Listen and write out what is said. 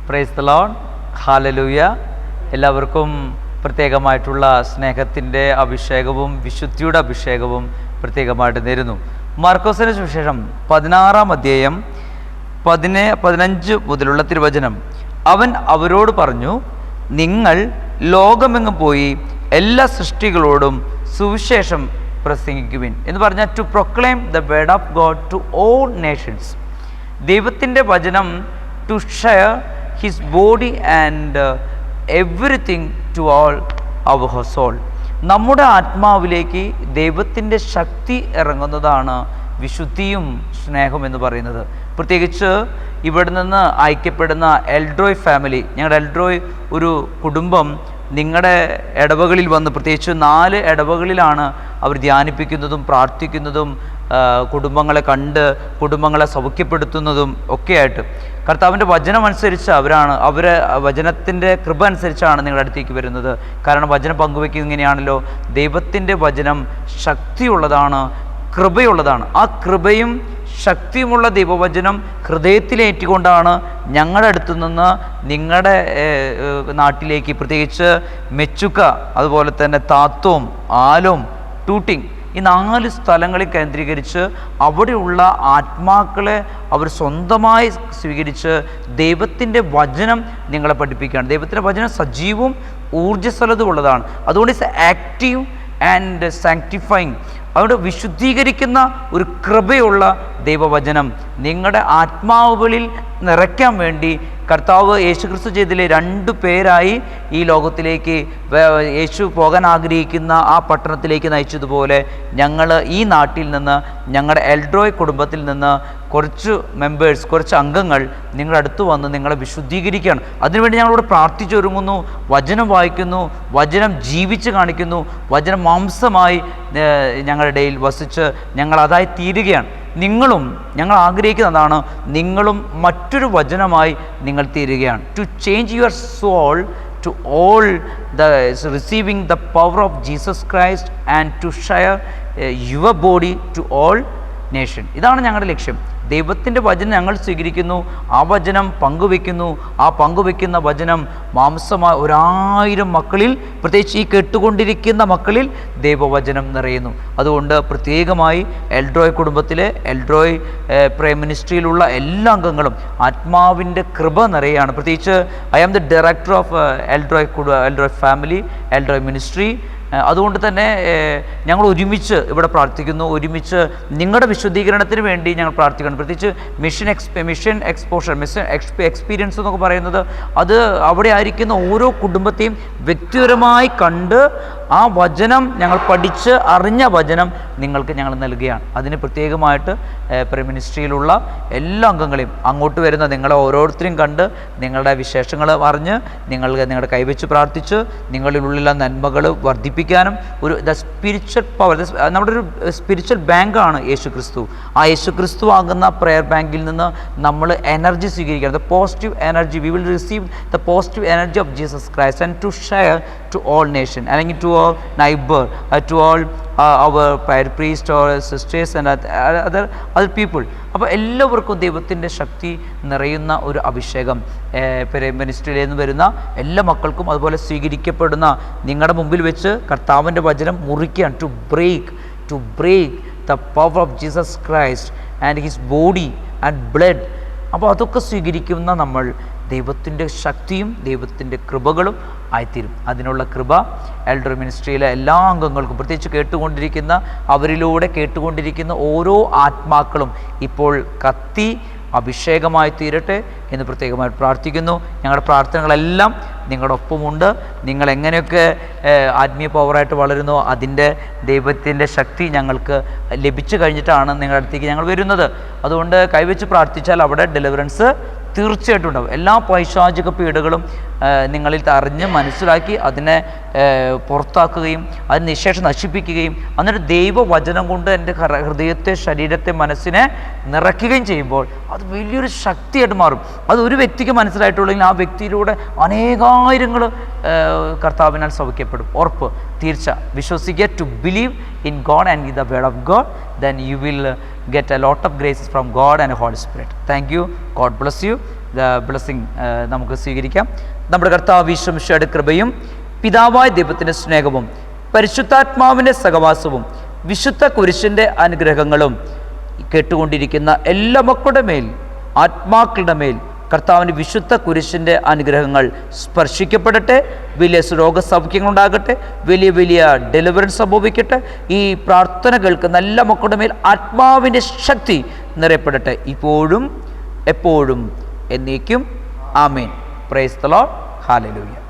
Price the Lord, hallelujah. എല്ലാവർക്കും പ്രത്യേകമായിട്ടുള്ള സ്നേഹത്തിൻ്റെ അഭിഷേകവും വിശുദ്ധിയുടെ അഭിഷേകവും പ്രത്യേകമായിട്ട് നേരുന്നു. മാർക്കോസിൻ്റെ സുവിശേഷം 16-ാം അധ്യായം 15 മുതലുള്ള തിരുവചനം. അവൻ അവരോട് പറഞ്ഞു, നിങ്ങൾ ലോകമെങ്ങും പോയി എല്ലാ സൃഷ്ടികളോടും സുവിശേഷം പ്രസംഗിക്കുവിൻ എന്ന് പറഞ്ഞാൽ to proclaim the word of God to all nations. ദൈവത്തിൻ്റെ വചനം to share his body and everything to all our soul. നമ്മുടെ ആത്മാവിലേക്ക് ദൈവത്തിൻ്റെ ശക്തി ഇറങ്ങുന്നതാണ് വിശുദ്ധിയും സ്നേഹം എന്ന് പറയുന്നത്. പ്രത്യേകിച്ച് ഇവിടെ നിന്ന് ഐക്യപ്പെടുന്ന എൽഡ്രോയ് ഫാമിലി, ഞങ്ങളുടെ എൽഡ്രോയ് ഒരു കുടുംബം നിങ്ങളുടെ ഇടവകളിൽ വന്ന്, പ്രത്യേകിച്ച് 4 ഇടവകളിലാണ് അവർ ധ്യാനിപ്പിക്കുന്നതും പ്രാർത്ഥിക്കുന്നതും കുടുംബങ്ങളെ കണ്ട് കുടുംബങ്ങളെ സൗഖ്യപ്പെടുത്തുന്നതും ഒക്കെയായിട്ട്. കർത്താവിൻ്റെ വചനം അനുസരിച്ച് അവരെ വചനത്തിൻ്റെ കൃപ അനുസരിച്ചാണ് നിങ്ങളുടെ അടുത്തേക്ക് വരുന്നത്. കാരണം വചനം പങ്കുവയ്ക്കുന്നത് ഇങ്ങനെയാണല്ലോ, ദൈവത്തിൻ്റെ വചനം ശക്തിയുള്ളതാണ്, കൃപയുള്ളതാണ്. ആ കൃപയും ശക്തിയുമുള്ള ദൈവവചനം ഹൃദയത്തിലേറ്റുകൊണ്ടാണ് ഞങ്ങളുടെ അടുത്തു നിന്ന് നിങ്ങളുടെ നാട്ടിലേക്ക്, പ്രത്യേകിച്ച് മെച്ചുക്ക, അതുപോലെ തന്നെ താത്തോം, ആലോം, ടൂട്ടിങ്, ഈ 4 സ്ഥലങ്ങളിൽ കേന്ദ്രീകരിച്ച് അവിടെയുള്ള ആത്മാക്കളെ അവർ സ്വന്തമായി സ്വീകരിച്ച് ദൈവത്തിൻ്റെ വചനം നിങ്ങളെ പഠിപ്പിക്കുകയാണ്. ദൈവത്തിൻ്റെ വചനം സജീവവും ഊർജ്ജസ്വലതയുള്ളതാണ്. അതുകൊണ്ട് ഇറ്റ്സ് ആക്റ്റീവ് ആൻഡ് സാങ്ക്ടിഫൈങ്. അവിടെ വിശുദ്ധീകരിക്കുന്ന ഒരു കൃപയുള്ള ദൈവവചനം നിങ്ങളുടെ ആത്മാവുകളിൽ നിറയ്ക്കാൻ വേണ്ടി കർത്താവ് യേശുക്രിസ്തു ചെയ്തിലെ 2 പേരായി ഈ ലോകത്തിലേക്ക് യേശു പോകാൻ ആഗ്രഹിക്കുന്ന ആ പട്ടണത്തിലേക്ക് നയിച്ചതുപോലെ ഞങ്ങൾ ഈ നാട്ടിൽ നിന്ന്, ഞങ്ങളുടെ എൽഡ്രോയ് കുടുംബത്തിൽ നിന്ന് കുറച്ച് മെമ്പേഴ്സ്, കുറച്ച് അംഗങ്ങൾ നിങ്ങളുടെ അടുത്ത് വന്ന് നിങ്ങളെ വിശുദ്ധീകരിക്കുകയാണ്. അതിനുവേണ്ടി ഞങ്ങളിവിടെ പ്രാർത്ഥിച്ചൊരുങ്ങുന്നു, വചനം വായിക്കുന്നു, വചനം ജീവിച്ച് കാണിക്കുന്നു, വചനം മാംസമായി ഞങ്ങളുടെ ഇടയിൽ വസിച്ച് ഞങ്ങൾ അതായി തീരുകയാണ്. നിങ്ങളും, ഞങ്ങൾ ആഗ്രഹിക്കുന്നതാണ്, നിങ്ങളും മറ്റൊരു വചനമായി നിങ്ങൾ തീരുകയാണ്. To change your soul to all the receiving the power of Jesus Christ and to share your body to all nation. ഇതാണ് ഞങ്ങളുടെ ലക്ഷ്യം. ദൈവത്തിൻ്റെ വചനം ഞങ്ങൾ സ്വീകരിക്കുന്നു, ആ വചനം പങ്കുവെക്കുന്നു, ആ പങ്കുവെക്കുന്ന വചനം മാംസമായ 1000 മക്കളിൽ, പ്രത്യേകിച്ച് ഈ കേട്ടുകൊണ്ടിരിക്കുന്ന മക്കളിൽ ദൈവവചനം നിറയുന്നു. അതുകൊണ്ട് പ്രത്യേകമായി എൽഡ്രോയ് കുടുംബത്തിലെ, എൽഡ്രോയ് പ്രേയർ മിനിസ്ട്രിയിലുള്ള എല്ലാ അംഗങ്ങളും ആത്മാവിൻ്റെ കൃപ നിറയുകയാണ്. പ്രത്യേകിച്ച് I am the director of Eldroy family, Eldroy ministry. അതുകൊണ്ട് തന്നെ ഞങ്ങൾ ഒരുമിച്ച് ഇവിടെ പ്രാർത്ഥിക്കുന്നു, ഒരുമിച്ച് നിങ്ങളുടെ വിശുദ്ധീകരണത്തിന് വേണ്ടി ഞങ്ങൾ പ്രാർത്ഥിക്കണം. പ്രത്യേകിച്ച് മിഷൻ എക്സ്പീരിയൻസ് എന്നൊക്കെ പറയുന്നത്, അത് അവിടെ ആയിരിക്കുന്ന ഓരോ കുടുംബത്തെയും വ്യക്തിപരമായി കണ്ട് ആ വചനം ഞങ്ങൾ പഠിച്ച് അറിഞ്ഞ വചനം നിങ്ങൾക്ക് ഞങ്ങൾ നൽകുകയാണ്. അതിന് പ്രത്യേകമായിട്ട് പ്രേയർ മിനിസ്ട്രിയിലുള്ള എല്ലാ അംഗങ്ങളെയും, അങ്ങോട്ട് വരുന്ന നിങ്ങളെ ഓരോരുത്തരെയും കണ്ട് നിങ്ങളുടെ വിശേഷങ്ങൾ അറിഞ്ഞ് നിങ്ങളുടെ കൈവച്ച് പ്രാർത്ഥിച്ച് നിങ്ങളിലുള്ള നന്മകൾ വർദ്ധിപ്പിക്കാനും ഒരു സ്പിരിച്വൽ പവർ, നമ്മുടെ ഒരു സ്പിരിച്വൽ ബാങ്കാണ് യേശുക്രിസ്തു. ആ യേശുക്രിസ്തു ആകുന്ന പ്രെയർ ബാങ്കിൽ നിന്ന് നമ്മൾ എനർജി സ്വീകരിക്കണം. The positive energy, we will receive the positive energy of Jesus Christ and to share to all nation, അല്ലെങ്കിൽ to all neighbour, to all our prayer priest or sisters and other people. അപ്പോൾ എല്ലാവർക്കും ദൈവത്തിൻ്റെ ശക്തി നിറയുന്ന ഒരു അഭിഷേകം മിനിസ്ട്രിയിൽ നിന്ന് വരുന്ന എല്ലാ മക്കൾക്കും അതുപോലെ സ്വീകരിക്കപ്പെടുന്ന നിങ്ങളുടെ മുമ്പിൽ വെച്ച് കർത്താവിൻ്റെ വചനം മുറിക്കുകയാണ്. To break the power of Jesus Christ and his body and blood. അപ്പോൾ അതൊക്കെ സ്വീകരിക്കുന്ന നമ്മൾ ദൈവത്തിൻ്റെ ശക്തിയും ദൈവത്തിൻ്റെ കൃപകളും ആയിത്തീരും. അതിനുള്ള കൃപ എൽഡർ മിനിസ്ട്രിയിലെ എല്ലാ അംഗങ്ങൾക്കും, പ്രത്യേകിച്ച് അവരിലൂടെ കേട്ടുകൊണ്ടിരിക്കുന്ന ഓരോ ആത്മാക്കളും ഇപ്പോൾ കത്തി അഭിഷേകമായി തീരട്ടെ എന്ന് പ്രത്യേകമായി പ്രാർത്ഥിക്കുന്നു. ഞങ്ങളുടെ പ്രാർത്ഥനകളെല്ലാം നിങ്ങളുടെ ഒപ്പമുണ്ട്. നിങ്ങൾ എങ്ങനെയൊക്കെ ആത്മീയ പവറായിട്ട് വളരുന്നോ അതിൻ്റെ ദൈവത്തിൻ്റെ ശക്തി ഞങ്ങൾക്ക് ലഭിച്ചു കഴിഞ്ഞിട്ടാണ് നിങ്ങളുടെ അടുത്തേക്ക് ഞങ്ങൾ വരുന്നത്. അതുകൊണ്ട് കൈവച്ച് പ്രാർത്ഥിച്ചാൽ അവിടെ ഡെലിവറൻസ് തീർച്ചയായിട്ടും ഉണ്ടാവും. എല്ലാ പൈശാചിക പീഡകളും നിങ്ങളിൽ അറിഞ്ഞ് മനസ്സിലാക്കി അതിനെ പുറത്താക്കുകയും അതിന് നിശേഷം നശിപ്പിക്കുകയും എന്നിട്ട് ദൈവവചനം കൊണ്ട് എൻ്റെ ഹൃദയത്തെ, ശരീരത്തെ, മനസ്സിനെ നിറയ്ക്കുകയും ചെയ്യുമ്പോൾ അത് വലിയൊരു ശക്തിയായിട്ട് മാറും. അത് ഒരു വ്യക്തിക്ക് മനസ്സിലായിട്ടുള്ളെങ്കിൽ ആ വ്യക്തിയിലൂടെ അനേകായിരങ്ങൾ കർത്താവിനാൽ സൗഖ്യപ്പെടും. ഉറപ്പ്, തീർച്ച. വിശ്വസിക്കുക. To believe in God and in the word of God, then you will get a lot of graces from God and Holy Spirit. Thank you. God bless you. Blessing നമുക്ക് സ്വീകരിക്കാം. നമ്മുടെ കർത്താവ് യേശു മിശിഹായുടെ കൃപയും പിതാവായ ദൈവത്തിൻ്റെ സ്നേഹവും പരിശുദ്ധാത്മാവിൻ്റെ സഹവാസവും വിശുദ്ധ കുരിശിൻ്റെ അനുഗ്രഹങ്ങളും കേട്ടുകൊണ്ടിരിക്കുന്ന എല്ലാ മക്കളുടെ മേൽ, ആത്മാക്കളുടെ മേൽ കർത്താവിൻ്റെ വിശുദ്ധ കുരിശിൻ്റെ അനുഗ്രഹങ്ങൾ സ്പർശിക്കപ്പെടട്ടെ. വലിയ രോഗസൗഖ്യങ്ങളുണ്ടാകട്ടെ, വലിയ വലിയ ഡെലിവറൻസ് സംഭവിക്കട്ടെ. ഈ പ്രാർത്ഥന കേൾക്കുന്ന എല്ലാ മക്കളുടെ മേൽ ആത്മാവിൻ്റെ ശക്തി നിറയപ്പെടട്ടെ, ഇപ്പോഴും എപ്പോഴും എന്നേക്കും. Amen. Praise the Lord. Hallelujah.